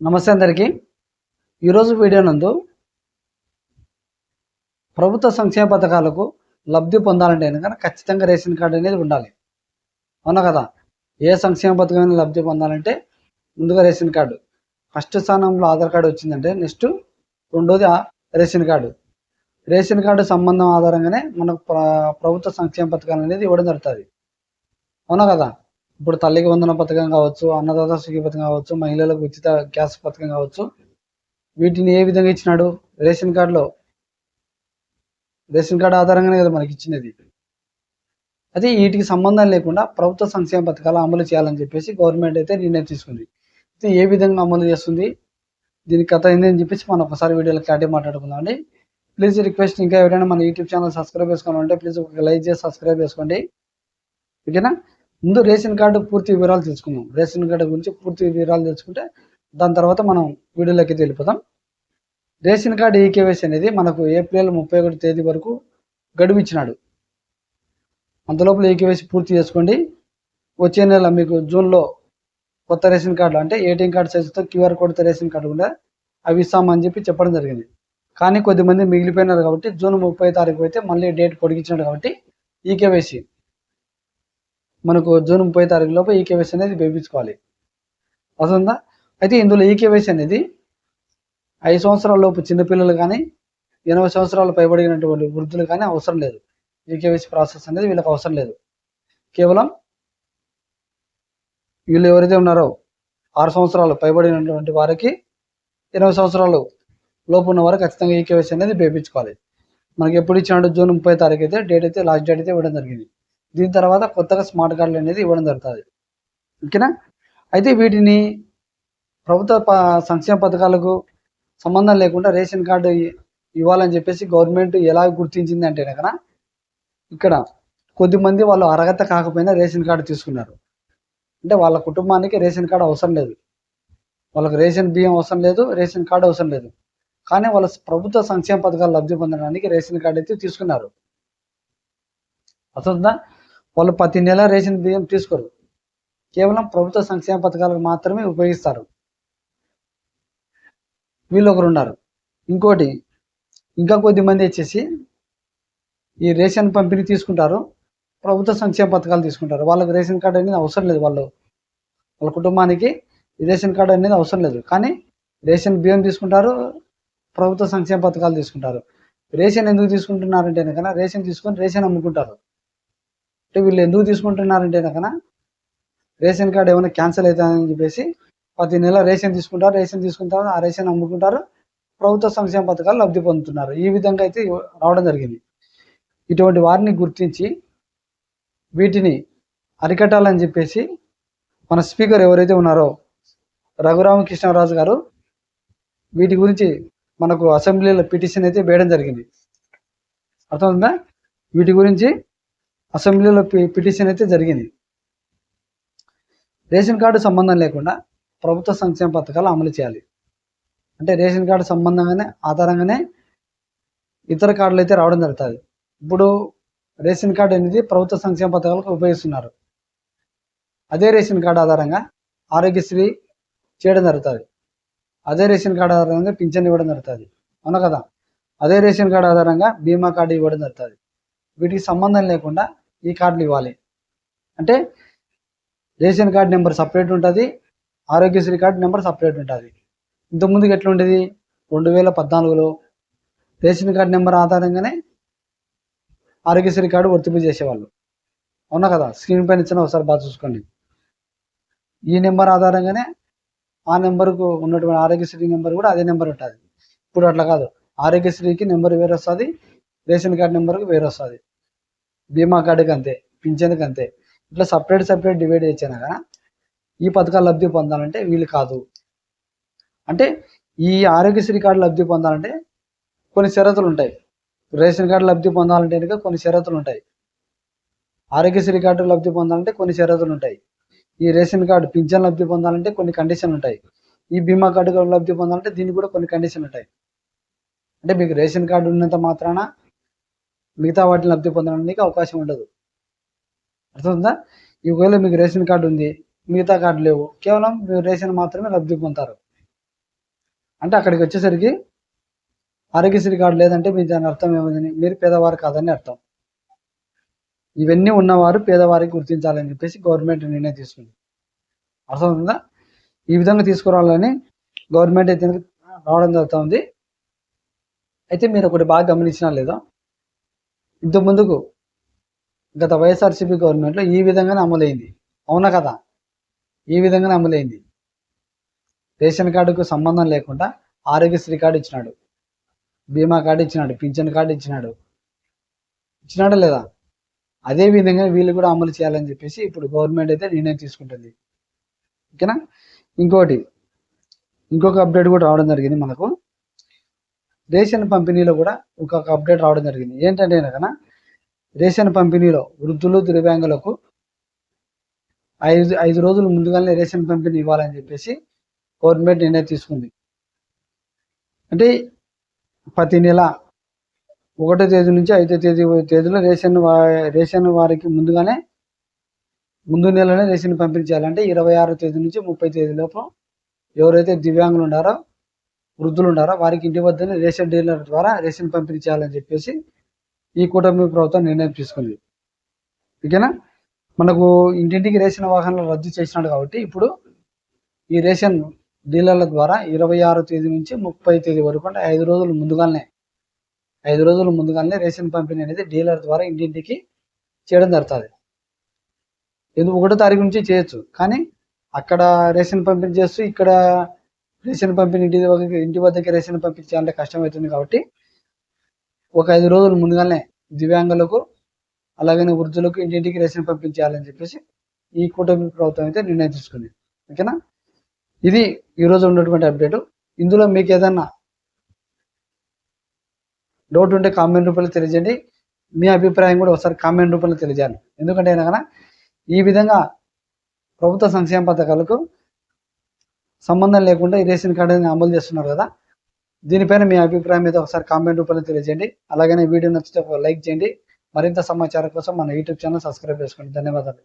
నమస్తే అందరికీ. ఈరోజు వీడియో నందు ప్రభుత్వ సంక్షేమ పథకాలకు లబ్ధి పొందాలంటే కనుక ఖచ్చితంగా రేషన్ కార్డు అనేది ఉండాలి. అవునా కదా? ఏ సంక్షేమ పథకమైన లబ్ధి పొందాలంటే ముందుగా రేషన్ కార్డు. ఫస్ట్ స్థానంలో ఆధార్ కార్డు వచ్చిందంటే నెక్స్ట్ రెండోది రేషన్ కార్డు. రేషన్ కార్డు సంబంధం ఆధారంగానే మనకు ప్రభుత్వ సంక్షేమ పథకాలు అనేది ఇవ్వడం జరుగుతుంది. అవునా కదా? ఇప్పుడు తల్లికి వందన పథకం కావచ్చు, అన్నదాత సుఖీ పథకం కావచ్చు, మహిళలకు ఉచిత గ్యాస్ పథకం కావచ్చు, వీటిని ఏ విధంగా ఇచ్చినాడు? రేషన్ కార్డులో రేషన్ కార్డు ఆధారంగానే కదా మనకి ఇచ్చినది. అదే వీటికి సంబంధం లేకుండా ప్రభుత్వ సంక్షేమ పథకాలు అమలు చేయాలని చెప్పేసి గవర్నమెంట్ అయితే నిర్ణయం తీసుకుంది. అయితే ఏ విధంగా అమలు చేస్తుంది, దీని కథ ఏందని చెప్పేసి మనం ఒకసారి వీడియోలో క్లారిటీ మాట్లాడుకుందాం అండి. ప్లీజ్ రిక్వెస్ట్, ఇంకా ఎవరైనా మన యూట్యూబ్ ఛానల్ సబ్స్క్రైబ్ చేసుకోవాలంటే ప్లీజ్ ఒక లైక్ చేసి సబ్స్క్రైబ్ చేసుకోండి. ఓకేనా? ముందు రేషన్ కార్డు పూర్తి వివరాలు తెలుసుకుందాం. రేషన్ కార్డు గురించి పూర్తి వివరాలు తెలుసుకుంటే దాని తర్వాత మనం వీడియోలోకి వెళ్ళిపోతాం. రేషన్ కార్డు ఈకేవైసీ అనేది మనకు ఏప్రిల్ 31 తేదీ వరకు గడువు ఇచ్చినాడు. అంతలోపల ఈకేవైసీ పూర్తి చేసుకోండి. వచ్చే నెల మీకు జూన్లో కొత్త రేషన్ కార్డు అంటే ఏటీఎం కార్డు సైజుతో క్యూఆర్ కోడ్తో రేషన్ కార్డు కూడా అవి ఇస్తామని చెప్పి చెప్పడం జరిగింది. కానీ కొద్దిమంది మిగిలిపోయినారు కాబట్టి జూన్ 30 తారీఖు అయితే మళ్ళీ డేట్ పొడిగించినాడు కాబట్టి ఈకేవైసీ మనకు జూన్ 30 తారీఖు లోపు ఈకేవైసీ అనేది వేయించుకోవాలి. అవుతుందా? అయితే ఇందులో ఈకేవైసీ అనేది 5 సంవత్సరాల లోపు చిన్నపిల్లలు కానీ 80 సంవత్సరాలు పైబడినటువంటి వృద్ధులు కానీ అవసరం లేదు. ఈకేవైసీ ప్రాసెస్ అనేది వీళ్ళకి అవసరం లేదు. కేవలం వీళ్ళు ఎవరైతే ఉన్నారో 6 సంవత్సరాలు పైబడినటువంటి వారికి 80 సంవత్సరాలు లోపు ఉన్న వారు ఖచ్చితంగా ఈకేవైసీ అనేది వేయించుకోవాలి. మనకి ఎప్పుడు ఇచ్చినట్టు జూన్ 30 తారీఖు అయితే డేట్ అయితే లాస్ట్ డేట్ అయితే ఇవ్వడం జరిగింది. దీని తర్వాత కొత్తగా స్మార్ట్ కార్డులు అనేది ఇవ్వడం జరుగుతుంది. ఓకేనా? అయితే వీటిని ప్రభుత్వ సంక్షేమ పథకాలకు సంబంధం లేకుండా రేషన్ కార్డు ఇవ్వాలని చెప్పేసి గవర్నమెంట్ ఎలా గుర్తించింది అంటే కనుక ఇక్కడ కొద్దిమంది వాళ్ళు అర్హత కాకపోయినా రేషన్ కార్డు తీసుకున్నారు. అంటే వాళ్ళ కుటుంబానికి రేషన్ కార్డు అవసరం లేదు, వాళ్ళకి రేషన్ బియ్యం అవసరం లేదు, రేషన్ కార్డు అవసరం లేదు, కానీ వాళ్ళ ప్రభుత్వ సంక్షేమ పథకాలు లబ్ధి పొందడానికి రేషన్ కార్డు అయితే తీసుకున్నారు. అర్థందా? వాళ్ళు ప్రతి నెల రేషన్ బియ్యం తీసుకోరు, కేవలం ప్రభుత్వ సంక్షేమ పథకాలకు మాత్రమే ఉపయోగిస్తారు. వీళ్ళు ఒకరు ఉన్నారు. ఇంకోటి ఇంకా కొద్దిమంది వచ్చేసి ఈ రేషన్ పంపిణీ తీసుకుంటారు, ప్రభుత్వ సంక్షేమ పథకాలు తీసుకుంటారు. వాళ్ళకి రేషన్ కార్డు అనేది అవసరం లేదు, వాళ్ళ కుటుంబానికి రేషన్ కార్డు అనేది అవసరం లేదు, కానీ రేషన్ బియ్యం తీసుకుంటారు, ప్రభుత్వ సంక్షేమ పథకాలు తీసుకుంటారు. రేషన్ ఎందుకు తీసుకుంటున్నారంటే కనుక రేషన్ తీసుకొని రేషన్ అమ్ముకుంటారు. అంటే వీళ్ళు ఎందుకు తీసుకుంటున్నారంటే కనుక రేషన్ కార్డు ఏమైనా క్యాన్సిల్ అవుతుందని చెప్పేసి ప్రతి నెల రేషన్ తీసుకుంటారు, రేషన్ తీసుకుంటారు, ఆ రేషన్ అమ్ముకుంటారు, ప్రభుత్వ సంక్షేమ పథకాలు లబ్ధి పొందుతున్నారు. ఈ విధంగా అయితే రావడం జరిగింది. ఇటువంటి వారిని గుర్తించి వీటిని అరికట్టాలని చెప్పేసి మన స్పీకర్ ఎవరైతే ఉన్నారో రఘురామకృష్ణరాజు గారు వీటి గురించి మనకు అసెంబ్లీలో పిటిషన్ అయితే వేయడం జరిగింది. అర్థమవుతుందా? వీటి గురించి అసెంబ్లీలో పిటిషన్ అయితే జరిగింది. రేషన్ కార్డు సంబంధం లేకుండా ప్రభుత్వ సంక్షేమ పథకాలు అమలు చేయాలి. అంటే రేషన్ కార్డు సంబంధంగానే ఆధారంగానే ఇతర కార్డులు అయితే రావడం జరుగుతుంది. ఇప్పుడు రేషన్ కార్డు అనేది ప్రభుత్వ సంక్షేమ పథకాలకు ఉపయోగిస్తున్నారు. అదే రేషన్ కార్డు ఆధారంగా ఆరోగ్యశ్రీ చేయడం జరుగుతుంది, అదే రేషన్ కార్డు ఆధారంగా పింఛన్ ఇవ్వడం జరుగుతుంది. అవునా కదా? అదే రేషన్ కార్డు ఆధారంగా బీమా కార్డు ఇవ్వడం జరుగుతుంది. వీటికి సంబంధం లేకుండా ఈ కార్డులు ఇవ్వాలి. అంటే రేషన్ కార్డు నెంబర్ సపరేట్ ఉంటుంది, ఆరోగ్యశ్రీ కార్డు నెంబర్ సపరేట్ ఉంటుంది. ఇంతకుముందుకు ఎట్లా ఉండేది? 2014లో రేషన్ కార్డు నెంబర్ ఆధారంగానే ఆరోగ్యశ్రీ కార్డు వర్తింపు చేసేవాళ్ళు. అవునా కదా? స్క్రీన్ పైన ఇచ్చిన ఒకసారి బాగా చూసుకోండి. ఈ నెంబర్ ఆధారంగానే ఆ నెంబర్కు ఉన్నటువంటి ఆరోగ్యశ్రీ నెంబర్ కూడా అదే నెంబర్ ఉంటుంది. ఇప్పుడు అట్లా కాదు, ఆరోగ్యశ్రీకి నెంబర్ వేరే వస్తుంది, రేషన్ కార్డు నెంబర్కి వేరే వస్తుంది, బీమా కార్డుకి అంతే, పింఛన్కి అంతే. ఇట్లా సపరేట్ డివైడ్ చేసినా కదా ఈ పథకాలు లబ్ధి పొందాలంటే వీళ్ళు కాదు. అంటే ఈ ఆరోగ్యశ్రీ కార్డు లబ్ధి పొందాలంటే కొన్ని షరతులు ఉంటాయి, రేషన్ కార్డు లబ్ధి పొందాలంటే కనుక కొన్ని షరతులు ఉంటాయి, ఆరోగ్యశ్రీ కార్డు లబ్ధి పొందాలంటే కొన్ని షరతులు ఉంటాయి, ఈ రేషన్ కార్డు పింఛన్ లబ్ధి పొందాలంటే కొన్ని కండిషన్లు ఉంటాయి, ఈ బీమా కార్డు లబ్ధి పొందాలంటే దీనికి కూడా కొన్ని కండిషన్లు ఉంటాయి. అంటే మీకు రేషన్ కార్డు ఉన్నంత మాత్రాన మిగతా వాటిని లబ్ధి పొందడానికి అవకాశం ఉండదు. అర్థమవుతుందా? ఒకవేళ మీకు రేషన్ కార్డు ఉంది, మిగతా కార్డు లేవు, కేవలం మీరు రేషన్ మాత్రమే లబ్ధి పొందుతారు. అంటే అక్కడికి వచ్చేసరికి ఆరోగ్యశ్రీ కార్డు లేదంటే మీ దాని అర్థం ఏమైందని, మీరు పేదవారు కాదని అర్థం. ఇవన్నీ ఉన్నవారు పేదవారికి గుర్తించాలని చెప్పేసి గవర్నమెంట్ నిర్ణయం తీసుకుంది. అర్థమవుతుందా? ఈ విధంగా తీసుకురావాలని గవర్నమెంట్ అయితే రావడం జరుగుతుంది. అయితే మీరు ఒకటి బాగా గమనించినా లేదా, ఇంత ముందుకు గత వైఎస్ఆర్సీపీ గవర్నమెంట్లో ఈ విధంగానే అమలైంది. అవునా కదా? ఈ విధంగానే అమలైంది. రేషన్ కార్డుకు సంబంధం లేకుండా ఆరోగ్యశ్రీ కార్డు ఇచ్చినాడు, బీమా కార్డు ఇచ్చినాడు, పింఛన్ కార్డు ఇచ్చినాడా లేదా? అదే విధంగా వీళ్ళు కూడా అమలు చేయాలని చెప్పేసి ఇప్పుడు గవర్నమెంట్ అయితే నిర్ణయం తీసుకుంటుంది. ఓకేనా? ఇంకొక అప్డేట్ కూడా రావడం జరిగింది మనకు. రేషన్ పంపిణీలో కూడా ఇంకొక అప్డేట్ రావడం జరిగింది. ఏంటంటే కనుక రేషన్ పంపిణీలో వృద్ధులు, దివ్యాంగులకు 5 రోజులు ముందుగానే రేషన్ పంపిణీ ఇవ్వాలని చెప్పేసి గవర్నమెంట్ నిర్ణయం తీసుకుంది. అంటే ప్రతి నెల 1వ తేదీ నుంచి 5వ తేదీలో రేషన్ వారికి ముందు నెలనే రేషన్ పంపిణీ చేయాలంటే 26వ తేదీ నుంచి 30వ తేదీ లోపు ఎవరైతే దివ్యాంగులు ఉన్నారో, వృద్ధులు ఉన్నారో వారికి ఇంటి వద్దనే రేషన్ డీలర్ ద్వారా రేషన్ పంపిణీ చేయాలని చెప్పేసి ఈ కూటమి ప్రభుత్వం నిర్ణయం తీసుకుంది. ఓకేనా? మనకు ఇంటింటికి రేషన్ వాహనాలు రద్దు చేసినాడు కాబట్టి ఇప్పుడు ఈ రేషన్ డీలర్ల ద్వారా 26వ తేదీ నుంచి 30వ తేదీ వరకు అంటే 5 రోజులు ముందుగానే రేషన్ పంపిణీ అనేది డీలర్ ద్వారా ఇంటింటికి చేయడం జరుగుతుంది. 1వ తారీఖు నుంచి చేయొచ్చు, కానీ అక్కడ రేషన్ పంపిణీ చేస్తూ ఇక్కడ రేషన్ పంపిణీ ఇంటి వద్దకి రేషన్ పంపిణీ చేయాలంటే కష్టమవుతుంది. కాబట్టి ఒక 5 రోజులు ముందుగానే దివ్యాంగులకు అలాగనే వృద్ధులకు ఇంటింటికి రేషన్ పంపిణీ చేయాలని చెప్పేసి ఈ కూటమి ప్రభుత్వం అయితే నిర్ణయం తీసుకుంది. ఓకేనా? ఇది ఈరోజు ఉన్నటువంటి అప్డేట్. ఇందులో మీకు ఏదన్నా డౌట్ ఉంటే కామెంట్ రూపంలో తెలియజేయండి. మీ అభిప్రాయం కూడా ఒకసారి కామెంట్ రూపంలో తెలియజేయాలి. ఎందుకంటే కనుక ఈ విధంగా ప్రభుత్వ సంక్షేమ పథకాలకు సంబంధం లేకుండా ఈ రేషన్ కార్డుని అమలు చేస్తున్నారు కదా, దీనిపైన మీ అభిప్రాయం మీద ఒకసారి కామెంట్ రూపంలో తెలియజేయండి. అలాగనే వీడియో నచ్చితే ఒక లైక్ చేయండి. మరింత సమాచారం కోసం మన యూట్యూబ్ ఛానల్ సబ్స్క్రైబ్ చేసుకోండి. ధన్యవాదాలు.